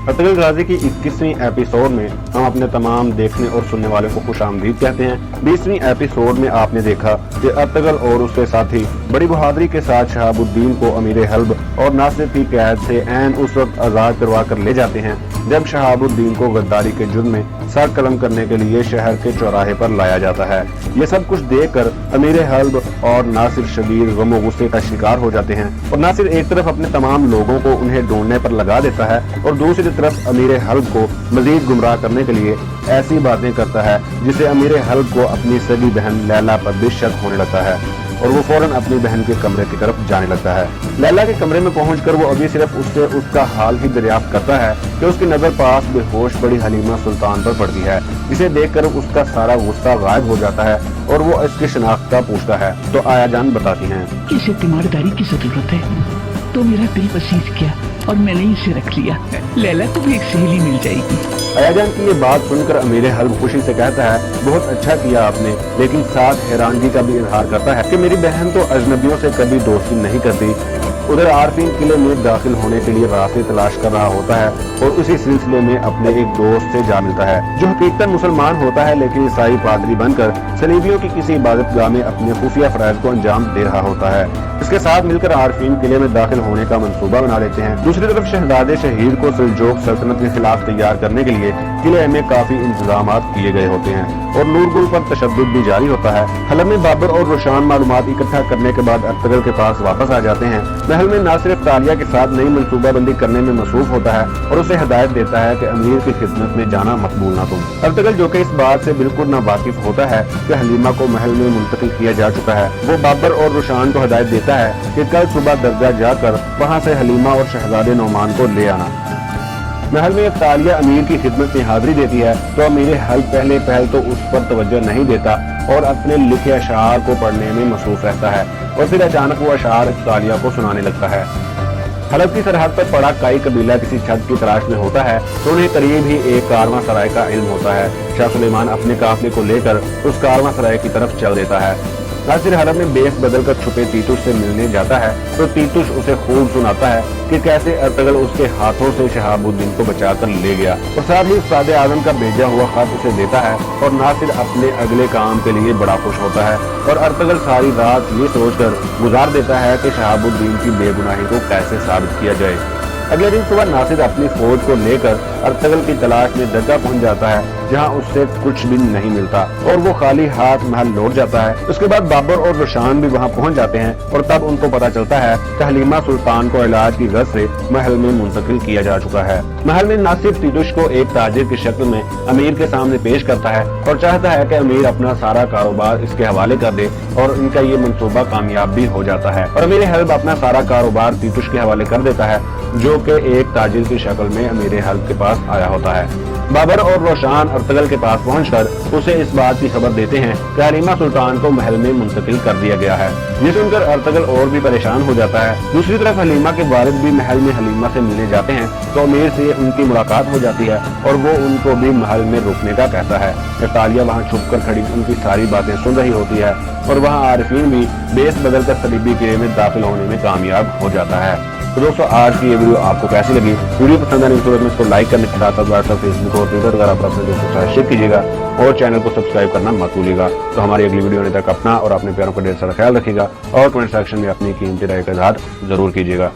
Ertugrul गाजी की 21वीं episode में हम अपने तमाम देखने और सुनने वालों को खुशामदीद कहते हैं। 20वीं एपिसोड में आपने देखा कि अर्तुगरुल और उसके साथी बड़ी बहादुरी के साथ शहाबुद्दीन को अमीर हल्ब और नासिर की कैद से ऐन उस वक्त आजाद करवा कर ले जाते हैं जब शहाबुद्दीन को गद्दारी के जुर्म में सर कलम करने के लिए शहर के चौराहे पर लाया जाता है। ये सब कुछ देखकर अमीर हल्ब और नासिर शदीद गम और गुस्से का शिकार हो जाते हैं और नासिर एक तरफ अपने तमाम लोगों को उन्हें ढूंढने पर लगा देता है और दूसरी तरफ अमीर हल्ब को मजीद गुमराह करने के लिए ऐसी बातें करता है जिससे अमीर हल्ब को अपनी सगी बहन लैला पर भी शक होने लगता है और वो फौरन अपनी बहन के कमरे की तरफ जाने लगता है। लैला के कमरे में पहुंचकर वो अभी सिर्फ उससे उसका हाल ही दरियाफ्त करता है कि उसकी नजर पास बेहोश बड़ी हलीमा सुल्तान पर पड़ती है, जिसे देखकर उसका सारा गुस्सा गायब हो जाता है और वो इसकी शनाख्त का पूछता है तो आया जान बताती हैं कि इसे तीमारदारी की जरूरत है तो मेरा दिल बसीज किया और मैंने इसे रख लिया। लैला को भी एक सहेली मिल जाएगी। अयाजान की ये बात सुनकर अमीर हल्ब खुशी से कहता है बहुत अच्छा किया आपने, लेकिन साथ हैरानगी का भी इजहार करता है कि मेरी बहन तो अजनबियों से कभी दोस्ती नहीं करती। उधर आरफीन किले में दाखिल होने के लिए रास्ते तलाश कर रहा होता है और उसी सिलसिले में अपने एक दोस्त से जा मिलता है जो हकीकतन मुसलमान होता है लेकिन ईसाई पादरी बनकर सलीबियों की किसी इबादतगाह में अपने खुफिया फराइज को अंजाम दे रहा होता है। इसके साथ मिलकर आरफीन किले में दाखिल होने का मंसूबा बना लेते हैं। दूसरी तरफ शहजादे शहीद को सल्जूक सल्तनत के खिलाफ तैयार करने के लिए किले में काफी इंतजाम किए गए होते हैं और नूरगुल पर तशद्दुद भी जारी होता है। हलब में बाबर और रोशान मालूमात इकट्ठा करने के बाद अर्तुगरुल के पास वापस आ जाते हैं। महल में ना सिर्फ तालिया के साथ नई मनसूबाबंदी करने में मसरूफ होता है और उसे हिदायत देता है कि अमीर की खिदमत में जाना मकबूल ना तुम। अर्तुगरुल जो कि इस बात से बिल्कुल ना वाकिफ होता है कि हलीमा को महल में मुंतकिल किया जा चुका है, वो बाबर और रोशान को हिदायत देता है कि कल सुबह दरगाह जाकर वहाँ से हलीमा और शहजादे नौमान को ले आना। महल में तालिया अमीर की खिदमत में हाजिरी देती है तो अमीर हल्ब पहल तो उस पर तवज्जो नहीं देता और अपने लिखे अशार को पढ़ने में मसरूफ रहता है और फिर अचानक वो अशार तालिया को सुनाने लगता है। हलब की सरहद पर पड़ा काई कबीला किसी छत की तलाश में होता है तो उन्हें करीब ही एक कारवां सराय का इल्म होता है। शाह सुलेमान अपने काफिले को लेकर उस कारवां सराय की तरफ चल देता है। नासिर हलब में बेस बदल कर छुपे तीतुश से मिलने जाता है तो तीतुश उसे खूब सुनाता है कि कैसे अर्तुगरुल उसके हाथों से शहाबुद्दीन को बचाकर ले गया और साथ ही उस्ताद आजम का भेजा हुआ खत उसे देता है और नासिर अपने अगले काम के लिए बड़ा खुश होता है और अर्तुगरुल सारी रात ये सोचकर गुजार देता है कि शहाबुद्दीन की बेगुनाही को कैसे साबित किया जाए। अगले दिन सुबह नासिर अपनी फौज को लेकर अर्तुगरुल की तलाश में दरगाह पहुंच जाता है जहां उससे कुछ भी नहीं मिलता और वो खाली हाथ महल लौट जाता है। उसके बाद बाबर और रोशान भी वहां पहुंच जाते हैं और तब उनको पता चलता है कि हलीमा सुल्तान को इलाज की गर्ज से महल में मुंतकिल किया जा चुका है। महल में नासिर तीतुश को एक ताजिर की शक्ल में अमीर के सामने पेश करता है और चाहता है कि अमीर अपना सारा कारोबार इसके हवाले कर दे और इनका ये मंसूबा कामयाब भी हो जाता है और अमीर हल्ब अपना सारा कारोबार तीतुश के हवाले कर देता है जो कि एक ताजिर की शक्ल में अमीर हल्ब के पास आया होता है। बाबर और रोशान अर्तुगरुल के पास पहुंचकर उसे इस बात की खबर देते हैं कि हलीमा सुल्तान को महल में मुंतकिल कर दिया गया है। ये सुनकर अर्तुगरुल और भी परेशान हो जाता है। दूसरी तरफ हलीमा के वालिद भी महल में हलीमा से मिलने जाते हैं तो अमीर से उनकी मुलाकात हो जाती है और वो उनको भी महल में रुकने का कहता है। तालिया वहाँ छुप कर खड़ी उनकी सारी बातें सुन रही होती है और वहाँ आरिफीन भी बेस बदल कर सलीबी किले में दाखिल होने में कामयाब हो जाता है। तो दोस्तों आज की ये वीडियो आपको कैसी लगी? वीडियो पसंद आने की सूरत में इसको लाइक करने के साथ साथ व्हाट्सएप, फेसबुक और ट्विटर वगैरह पर अपने दोस्तों के साथ शेयर कीजिएगा और चैनल को सब्सक्राइब करना मत भूलिएगा। तो हमारी अगली वीडियो आने तक अपना और अपने प्यारों का ढेर सारा ख्याल रखिएगा और कमेंट सेक्शन में अपनी कीमती राय का इजहार जरूर कीजिएगा।